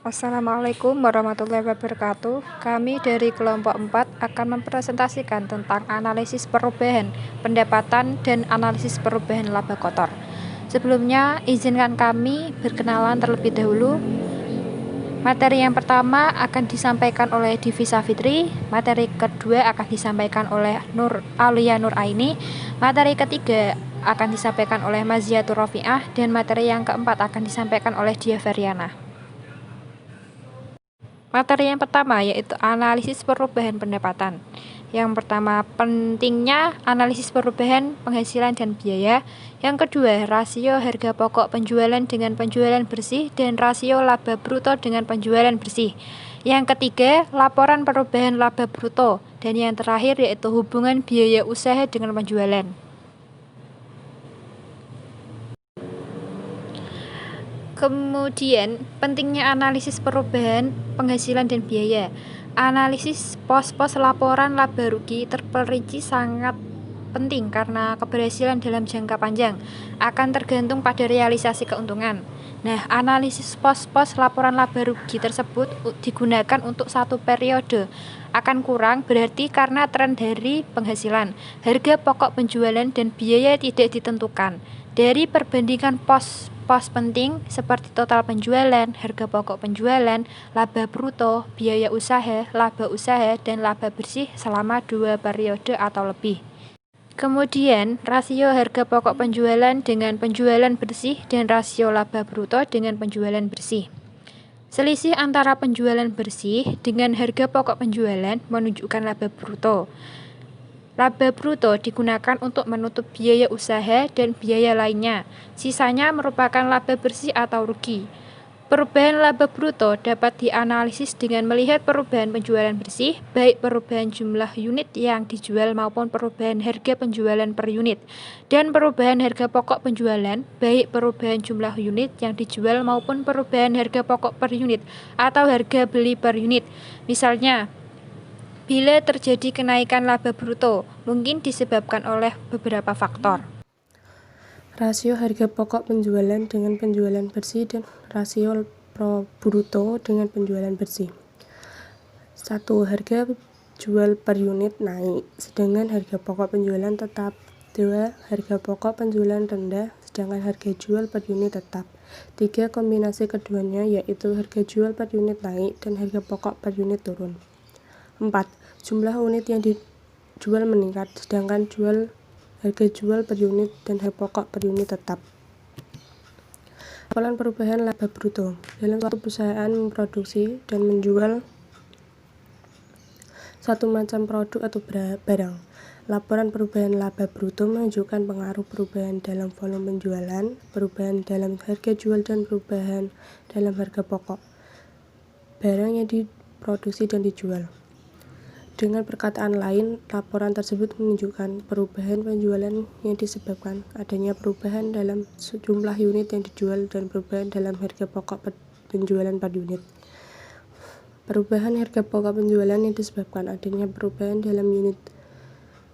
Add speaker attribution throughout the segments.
Speaker 1: Assalamualaikum warahmatullahi wabarakatuh. Kami dari kelompok 4 akan mempresentasikan tentang analisis perubahan pendapatan dan analisis perubahan laba kotor. Sebelumnya, izinkan kami berkenalan terlebih dahulu. Materi yang pertama akan disampaikan oleh Divisa Fitri, materi kedua akan disampaikan oleh Nur Aulia Nur Aini, materi ketiga akan disampaikan oleh Maziatur Rofiah, dan materi yang keempat akan disampaikan oleh Dia Feryana. Materi yang pertama yaitu analisis perubahan pendapatan. Yang pertama, pentingnya analisis perubahan penghasilan dan biaya. Yang kedua, rasio harga pokok penjualan dengan penjualan bersih dan rasio laba bruto dengan penjualan bersih. Yang ketiga, laporan perubahan laba bruto. Dan yang terakhir yaitu hubungan biaya usaha dengan penjualan. Kemudian, pentingnya analisis perubahan penghasilan dan biaya. Analisis pos-pos laporan laba rugi terperinci sangat penting karena keberhasilan dalam jangka panjang akan tergantung pada realisasi keuntungan. Nah, analisis pos-pos laporan laba rugi tersebut digunakan untuk satu periode. Akan kurang berarti karena tren dari penghasilan, harga pokok penjualan dan biaya tidak ditentukan. Dari perbandingan pos penting seperti total penjualan, harga pokok penjualan, laba bruto, biaya usaha, laba usaha, dan laba bersih selama 2 periode atau lebih. Kemudian, rasio harga pokok penjualan dengan penjualan bersih dan rasio laba bruto dengan penjualan bersih. Selisih antara penjualan bersih dengan harga pokok penjualan menunjukkan laba bruto. Laba bruto digunakan untuk menutup biaya usaha dan biaya lainnya. Sisanya merupakan laba bersih atau rugi. Perubahan laba bruto dapat dianalisis dengan melihat perubahan penjualan bersih, baik perubahan jumlah unit yang dijual maupun perubahan harga penjualan per unit, dan perubahan harga pokok penjualan, baik perubahan jumlah unit yang dijual maupun perubahan harga pokok per unit atau harga beli per unit. Misalnya, bila terjadi kenaikan laba bruto, mungkin disebabkan oleh beberapa faktor.
Speaker 2: Rasio harga pokok penjualan dengan penjualan bersih dan rasio pro bruto dengan penjualan bersih. 1. Harga jual per unit naik, sedangkan harga pokok penjualan tetap. 2. Harga pokok penjualan rendah, sedangkan harga jual per unit tetap. 3. Kombinasi keduanya yaitu harga jual per unit naik dan harga pokok per unit turun. 4. Jumlah unit yang dijual meningkat, sedangkan harga jual per unit dan harga pokok per unit tetap. Laporan perubahan laba bruto. Dalam suatu perusahaan memproduksi dan menjual suatu macam produk atau barang, laporan perubahan laba bruto menunjukkan pengaruh perubahan dalam volume penjualan, perubahan dalam harga jual, dan perubahan dalam harga pokok barang yang diproduksi dan dijual. Dengan perkataan lain, laporan tersebut menunjukkan perubahan penjualan yang disebabkan adanya perubahan dalam jumlah unit yang dijual dan perubahan dalam harga pokok penjualan per unit. Perubahan harga pokok penjualan yang disebabkan adanya perubahan dalam unit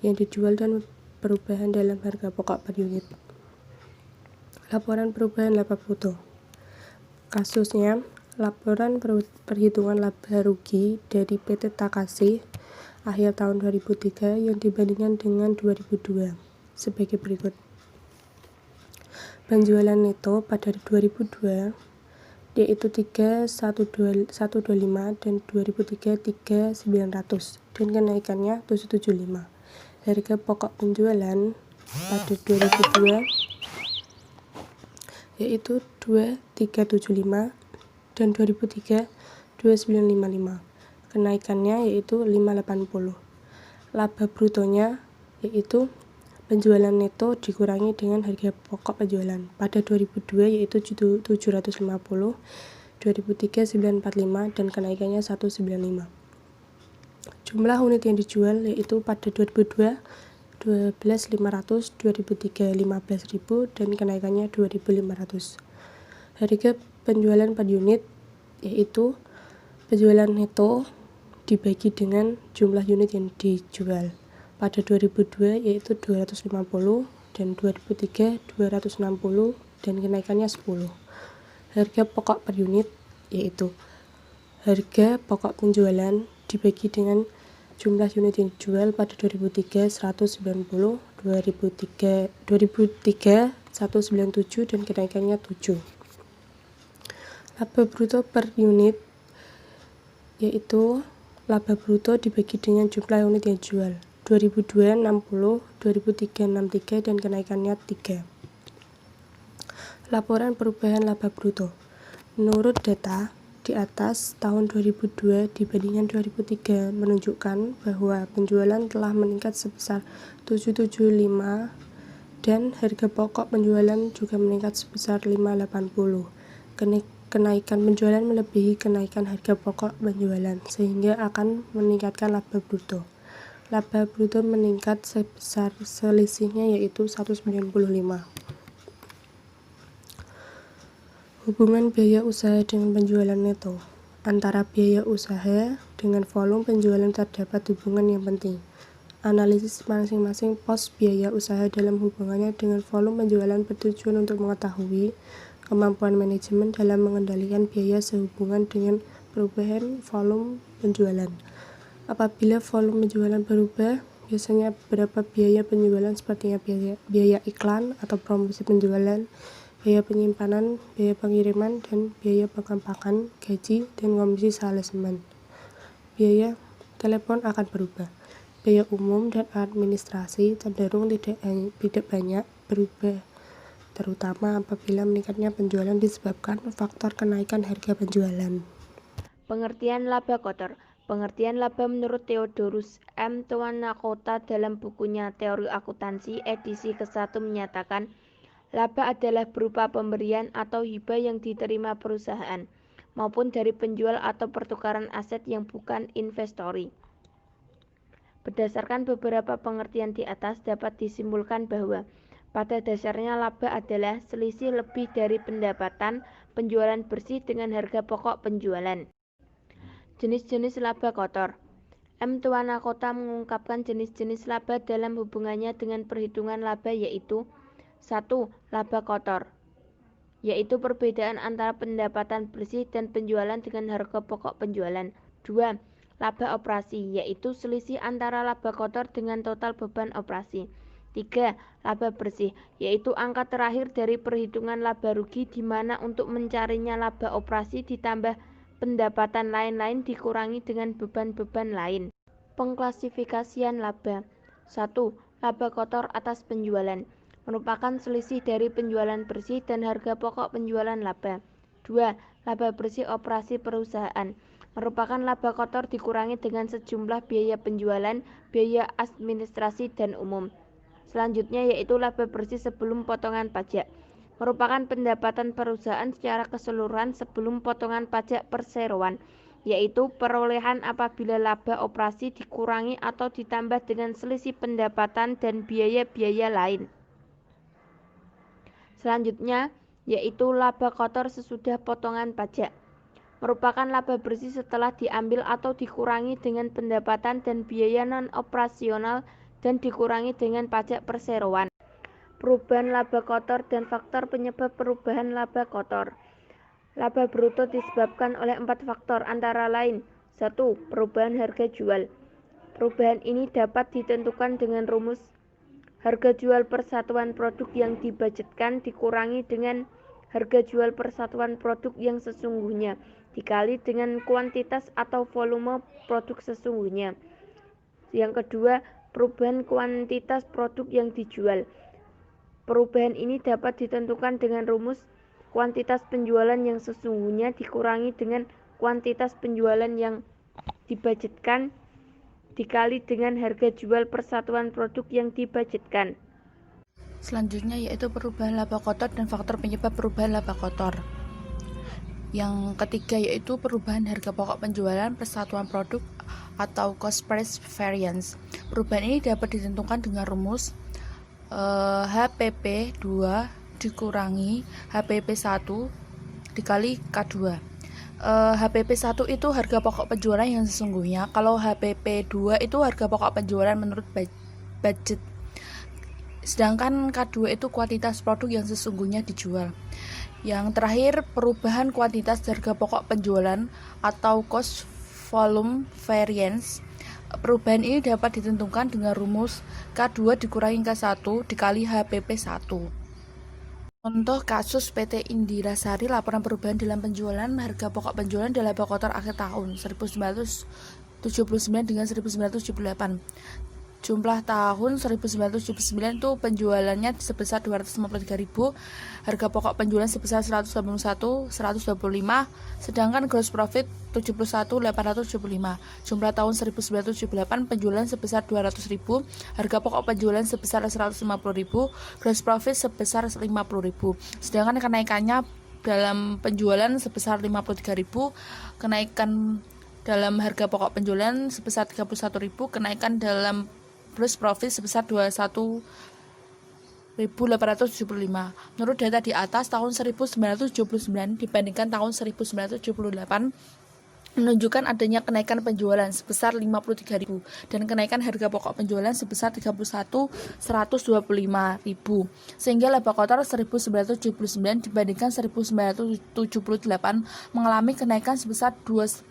Speaker 2: yang dijual dan perubahan dalam harga pokok per unit. Laporan perubahan laba bruto. Kasusnya, laporan perhitungan laba rugi dari PT Takasi akhir tahun 2003 yang dibandingkan dengan 2002 sebagai berikut. Penjualan neto pada 2002 yaitu 3.125 dan 2003 3.900 dan kenaikannya 775. Harga pokok penjualan pada 2002 yaitu 2.375 dan 2003 2.955. Kenaikannya yaitu 580. Laba brutonya yaitu penjualan neto dikurangi dengan harga pokok penjualan. Pada 2002 yaitu 750, 2003 945 dan kenaikannya 195. Jumlah unit yang dijual yaitu pada 2002 12.500, 2003 15.000 dan kenaikannya 2.500. Harga penjualan per unit yaitu penjualan neto dibagi dengan jumlah unit yang dijual. Pada 2002 yaitu 250 dan 2003 260 dan kenaikannya 10. Harga pokok per unit yaitu Harga pokok penjualan dibagi dengan jumlah unit yang dijual pada 2003 190, 2003 197 dan kenaikannya 7. Laba bruto per unit yaitu laba bruto dibagi dengan jumlah unit yang dijual. 2002 60, 2003 63 dan kenaikannya 3. Laporan perubahan laba bruto. Menurut data di atas, tahun 2002 dibandingkan 2003 menunjukkan bahwa penjualan telah meningkat sebesar 775 dan harga pokok penjualan juga meningkat sebesar 580. Kenaikan penjualan melebihi kenaikan harga pokok penjualan sehingga akan meningkatkan laba bruto. Laba bruto meningkat sebesar selisihnya yaitu 195. Hubungan biaya usaha dengan penjualan neto. Antara biaya usaha dengan volume penjualan terdapat hubungan yang penting. Analisis masing-masing pos biaya usaha dalam hubungannya dengan volume penjualan bertujuan untuk mengetahui kemampuan manajemen dalam mengendalikan biaya sehubungan dengan perubahan volume penjualan. Apabila volume penjualan berubah, biasanya beberapa biaya penjualan seperti biaya iklan atau promosi penjualan, biaya penyimpanan, biaya pengiriman, dan biaya pengepakan, gaji, dan komisi salesman. Biaya telepon akan berubah. Biaya umum dan administrasi cenderung tidak banyak berubah, terutama apabila meningkatnya penjualan disebabkan faktor kenaikan harga penjualan.
Speaker 3: Pengertian laba kotor. Pengertian laba menurut Theodorus M. Tuanakota dalam bukunya Teori Akuntansi edisi ke-1 menyatakan, laba adalah berupa pemberian atau hibah yang diterima perusahaan, maupun dari penjual atau pertukaran aset yang bukan investori. Berdasarkan beberapa pengertian di atas dapat disimpulkan bahwa pada dasarnya laba adalah selisih lebih dari pendapatan penjualan bersih dengan harga pokok penjualan. Jenis-jenis laba kotor. M. Tuanakota mengungkapkan jenis-jenis laba dalam hubungannya dengan perhitungan laba yaitu 1. Laba kotor, yaitu perbedaan antara pendapatan bersih dan penjualan dengan harga pokok penjualan. 2. Laba operasi, yaitu selisih antara laba kotor dengan total beban operasi. 3. Laba bersih, yaitu angka terakhir dari perhitungan laba rugi di mana untuk mencarinya laba operasi ditambah pendapatan lain-lain dikurangi dengan beban-beban lain. Pengklasifikasian laba. 1. Laba kotor atas penjualan merupakan selisih dari penjualan bersih dan harga pokok penjualan laba. 2. Laba bersih operasi perusahaan merupakan laba kotor dikurangi dengan sejumlah biaya penjualan, biaya administrasi, dan umum. Selanjutnya yaitu laba bersih sebelum potongan pajak, merupakan pendapatan perusahaan secara keseluruhan sebelum potongan pajak perseroan, yaitu perolehan apabila laba operasi dikurangi atau ditambah dengan selisih pendapatan dan biaya-biaya lain. Selanjutnya yaitu laba kotor sesudah potongan pajak, merupakan laba bersih setelah diambil atau dikurangi dengan pendapatan dan biaya non-operasional dan dikurangi dengan pajak perseroan. Perubahan laba kotor dan faktor penyebab perubahan laba kotor. Laba bruto disebabkan oleh 4 faktor antara lain. 1. Perubahan harga jual. Perubahan ini dapat ditentukan dengan rumus harga jual per satuan produk yang dibudgetkan dikurangi dengan harga jual per satuan produk yang sesungguhnya dikali dengan kuantitas atau volume produk sesungguhnya. Yang kedua, perubahan kuantitas produk yang dijual. Perubahan ini dapat ditentukan dengan rumus kuantitas penjualan yang sesungguhnya dikurangi dengan kuantitas penjualan yang dibudgetkan dikali dengan harga jual per satuan produk yang dibudgetkan.
Speaker 4: Selanjutnya yaitu perubahan laba kotor dan faktor penyebab perubahan laba kotor. Yang ketiga yaitu perubahan harga pokok penjualan per satuan produk atau cost price variance. Perubahan ini dapat ditentukan dengan rumus HPP 2 dikurangi HPP 1 dikali K2. HPP 1 itu harga pokok penjualan yang sesungguhnya. Kalau HPP 2 itu harga pokok penjualan menurut budget. Sedangkan K2 itu kuantitas produk yang sesungguhnya dijual. Yang terakhir, perubahan kuantitas harga pokok penjualan atau cost volume variance. Perubahan ini dapat ditentukan dengan rumus K2 dikurangi K1 dikali HPP1. Contoh kasus PT Indirasari, laporan perubahan dalam penjualan harga pokok penjualan dalam laba kotor akhir tahun 1979 dengan 1978. Jumlah tahun 1979 itu penjualannya sebesar 253.000, harga pokok penjualan sebesar 181.125, sedangkan gross profit 71.875. Jumlah tahun 1978 penjualan sebesar 200.000, harga pokok penjualan sebesar 150.000, gross profit sebesar 50.000. Sedangkan kenaikannya dalam penjualan sebesar 53.000, kenaikan dalam harga pokok penjualan sebesar 31.000, kenaikan dalam gross profit sebesar 21.875. Menurut data di atas, tahun 1979 dibandingkan tahun 1978 menunjukkan adanya kenaikan penjualan sebesar 53.000 dan kenaikan harga pokok penjualan sebesar 31.125.000, sehingga laba kotor 1979 dibandingkan 1978 mengalami kenaikan sebesar 21.875.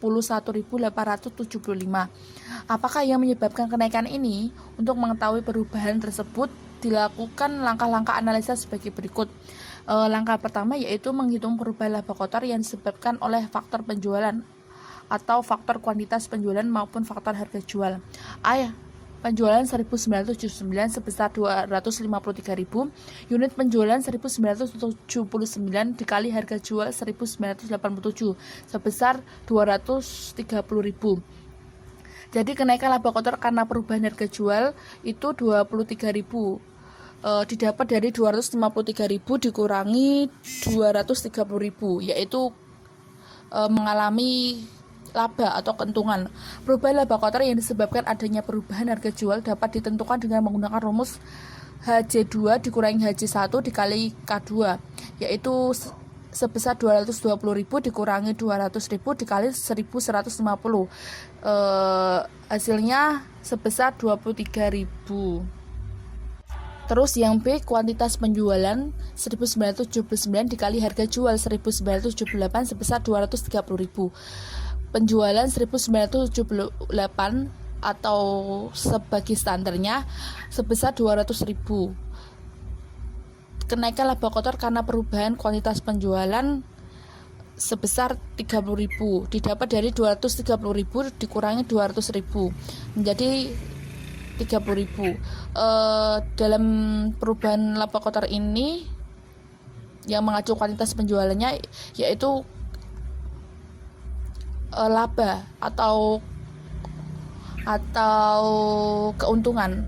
Speaker 4: Apakah yang menyebabkan kenaikan ini? Untuk mengetahui perubahan tersebut dilakukan langkah-langkah analisa sebagai berikut. Langkah pertama yaitu menghitung perubahan laba kotor yang disebabkan oleh faktor penjualan atau faktor kuantitas penjualan maupun faktor harga jual. Penjualan 1979 sebesar 253.000, unit penjualan 1979 dikali harga jual 1987 sebesar 230.000. Jadi kenaikan laba kotor karena perubahan harga jual itu 23.000. Didapat dari 253.000 dikurangi 230.000, yaitu mengalami laba atau keuntungan. Perubahan laba kotor yang disebabkan adanya perubahan harga jual dapat ditentukan dengan menggunakan rumus HJ2 dikurangi HJ1 dikali K2, yaitu sebesar 220.000 dikurangi 200.000 dikali 1.150. Hasilnya sebesar 23.000. Terus yang B, kuantitas penjualan 1979 dikali harga jual 1978 sebesar 230.000. Penjualan 1978 atau sebagai standarnya sebesar 200.000. Kenaikan laba kotor karena perubahan kuantitas penjualan sebesar 30.000 didapat dari 230.000 dikurangi 200.000 menjadi 30.000. Dalam perubahan laba kotor ini yang mengacu kuantitas penjualannya yaitu laba atau keuntungan.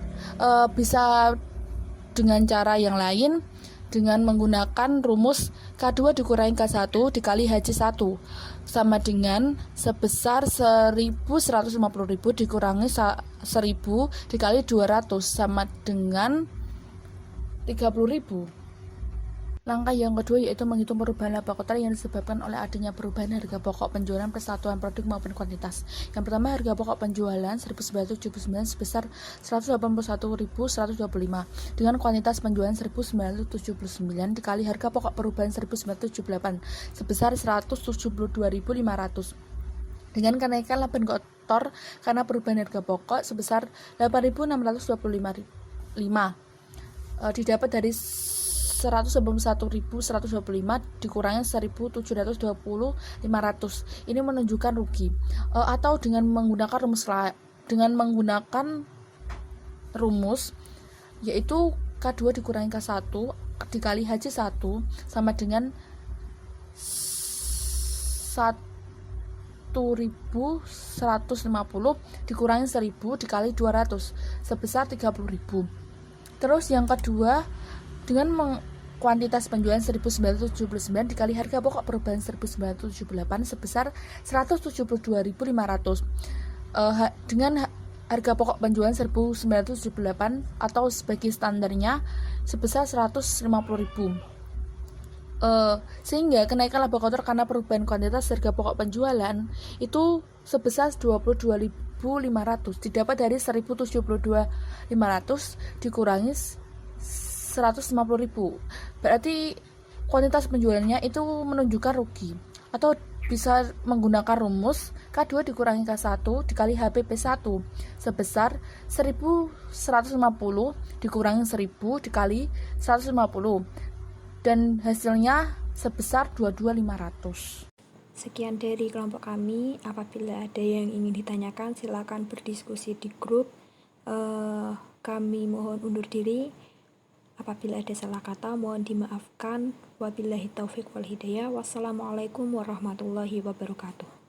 Speaker 4: Bisa dengan cara yang lain dengan menggunakan rumus K2 dikurangi K1 dikali HJ1 sama dengan sebesar 1.150.000 dikurangi 1.000 dikali 200 sama dengan 30.000. Langkah yang kedua yaitu menghitung perubahan laba kotor yang disebabkan oleh adanya perubahan harga pokok penjualan persatuan produk maupun kuantitas. Yang pertama, harga pokok penjualan 1979 sebesar 181.125 dengan kuantitas penjualan 1979 dikali harga pokok perubahan 1978 sebesar 172.500 dengan kenaikan laba kotor karena perubahan harga pokok sebesar 8.625 didapat dari 191.125 dikurangi 1.720.500. Ini menunjukkan rugi. Atau dengan menggunakan rumus yaitu K2 dikurangi K1 dikali HJ1 sama dengan 1.150 dikurangi 1.000 dikali 200 sebesar 30.000. Terus yang kedua, dengan kuantitas penjualan 1979 dikali harga pokok perubahan 1978 sebesar 172.500 dengan harga pokok penjualan 1978 atau sebagai standarnya sebesar 150.000. Sehingga kenaikan laba kotor karena perubahan kuantitas harga pokok penjualan itu sebesar 22.500 didapat dari 172.500 dikurangi 150.000. Berarti kuantitas penjualannya itu menunjukkan rugi. Atau bisa menggunakan rumus K2 dikurangi K1 dikali HPP1 sebesar 1150 dikurangi 1000 dikali 150 dan hasilnya sebesar 22.500.
Speaker 1: Sekian dari kelompok kami. Apabila ada yang ingin ditanyakan, silakan berdiskusi di grup. Kami mohon undur diri. Apabila ada salah kata, mohon dimaafkan. Wabillahi taufiq wal hidayah. Wassalamualaikum warahmatullahi wabarakatuh.